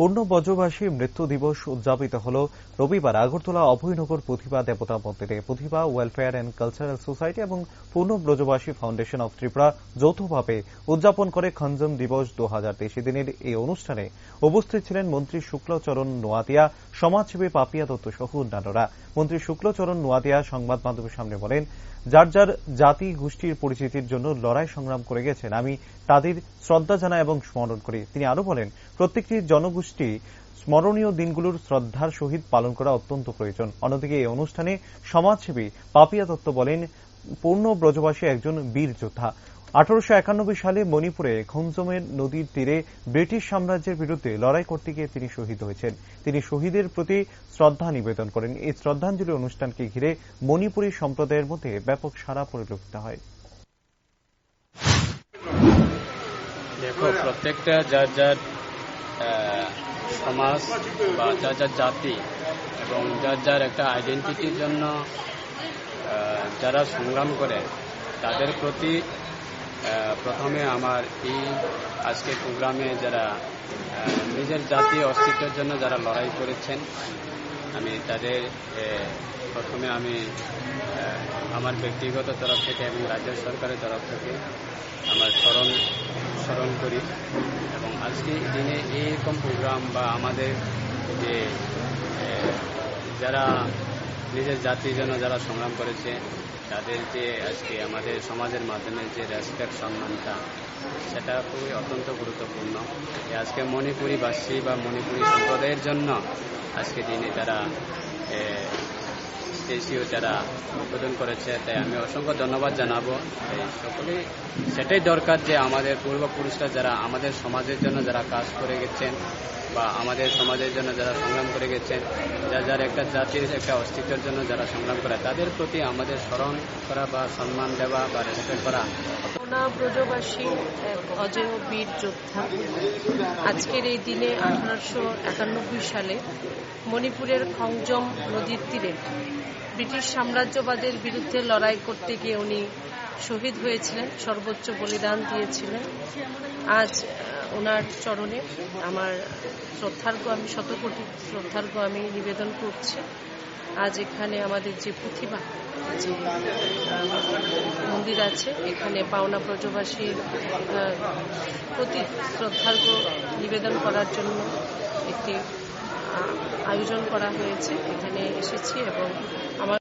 পূর্ণ ব্রজবাসী মৃত্যু দিবস উদযাপিত হল রবিবার আগরতলা অভয়নগর প্রতিভা দেবতা মন্দিরে। প্রতিভা ওয়েলফেয়ার অ্যান্ড কালচারাল সোসাইটি এবং পূর্ণ ব্রজবাসী ফাউন্ডেশন অব ত্রিপুরা যৌথভাবে উদযাপন করে খঞ্জম দিবস 2023 দিনের এই অনুষ্ঠানে উপস্থিত ছিলেন মন্ত্রী শুক্লচরণ নোয়াতিয়া, সমাজসেবী পাপিয়া দত্ত সহ অন্যান্যরা। মন্ত্রী শুক্লচরণ নোয়াতিয়া সংবাদ মাধ্যমের সামনে বলেন, যার যার জাতি গোষ্ঠীর পরিচিতির জন্য লড়াই সংগ্রাম করে গেছেন, আমি তাদের শ্রদ্ধা জানাই এবং স্মরণ করি। তিনি আরো বলেন, প্রত্যেকটি জনগোষ্ঠী স্মরণীয় দিনগুলোর শ্রদ্ধার সহিত পালন করা অত্যন্ত প্রয়োজন। অন্যদিকে এই অনুষ্ঠানে সমাজসেবী পাপিয়া দত্ত বলেন, পূর্ণ ব্রজবাসী একজন বীর যোদ্ধা। 1891 সালে মণিপুরে খঞ্জমের নদীর তীরে ব্রিটিশ সাম্রাজ্যের বিরুদ্ধে লড়াই করতে গিয়ে তিনি শহীদ হয়েছেন। তিনি শহীদের প্রতি শ্রদ্ধা নিবেদন করেন। এই শ্রদ্ধাঞ্জলি অনুষ্ঠানকে ঘিরে মণিপুরী সম্প্রদায়ের মধ্যে ব্যাপক সাড়া পরিলক্ষিত হয়। দেখো, প্রত্যেকটা যার যার সমাজ বা যার যার জাতি এবং যার যার একটা আইডেন্টিটির জন্য যারা সংগ্রাম করে তাদের প্রতি প্রথমে আমার এই আজকের প্রোগ্রামে যারা নিজের জাতি অস্তিত্বের জন্য যারা লড়াই করেছেন, আমি তাদের প্রথমে আমি আমার ব্যক্তিগত তরফ থেকে এবং রাজ্য সরকারের তরফ থেকে আমার স্মরণ করি। এবং আজকে দিনে এইরকম প্রোগ্রাম বা আমাদের যে যারা নিজের জাতির জন্য যারা সংগ্রাম করেছে তাদের যে আজকে আমাদের সমাজের মাধ্যমে যে রেসপেক্ট সম্মানটা, সেটা খুবই অত্যন্ত গুরুত্বপূর্ণ। আজকে মণিপুরীবাসী বা মণিপুরী সম্প্রদায়ের জন্য আজকে দিনে তারা স্টেশিও যারা উদ্বোধন করেছে, তাই আমি অসংখ্য ধন্যবাদ জানাবো। সকলেই সেটাই দরকার যে আমাদের পূর্বপুরুষরা যারা আমাদের সমাজের জন্য যারা কাজ করে গেছেন বা আমাদের সমাজের জন্য যারা সংগ্রাম করে গেছেন, যার একটা জাতির একটা অস্তিত্বের জন্য যারা সংগ্রাম করে, তাদের প্রতি আমাদের স্মরণ করা বা সম্মান দেওয়া বা রেসপেক্ট করা। ব্রজবাসী অজেয় বীর যোদ্ধা। আজকের এই দিনে 1891 সালে মণিপুরের খঞ্জম নদীর তীরে ব্রিটিশ সাম্রাজ্যবাদের বিরুদ্ধে লড়াই করতে গিয়ে উনি শহীদ হয়েছিলেন, সর্বোচ্চ বলিদান দিয়েছিলেন। আজ ওনার চরণে আমার শতকোটি শ্রদ্ধার্ঘ্য আমি নিবেদন করছি। আজ এখানে আমাদের যে প্রতিভা যে মন্দির আছে, এখানে পাওনা ব্রজবাসীর প্রতি শ্রদ্ধার্ঘ্য নিবেদন করার জন্য একটি আয়োজন করা হয়েছে। এখানে এসেছি এবং আমার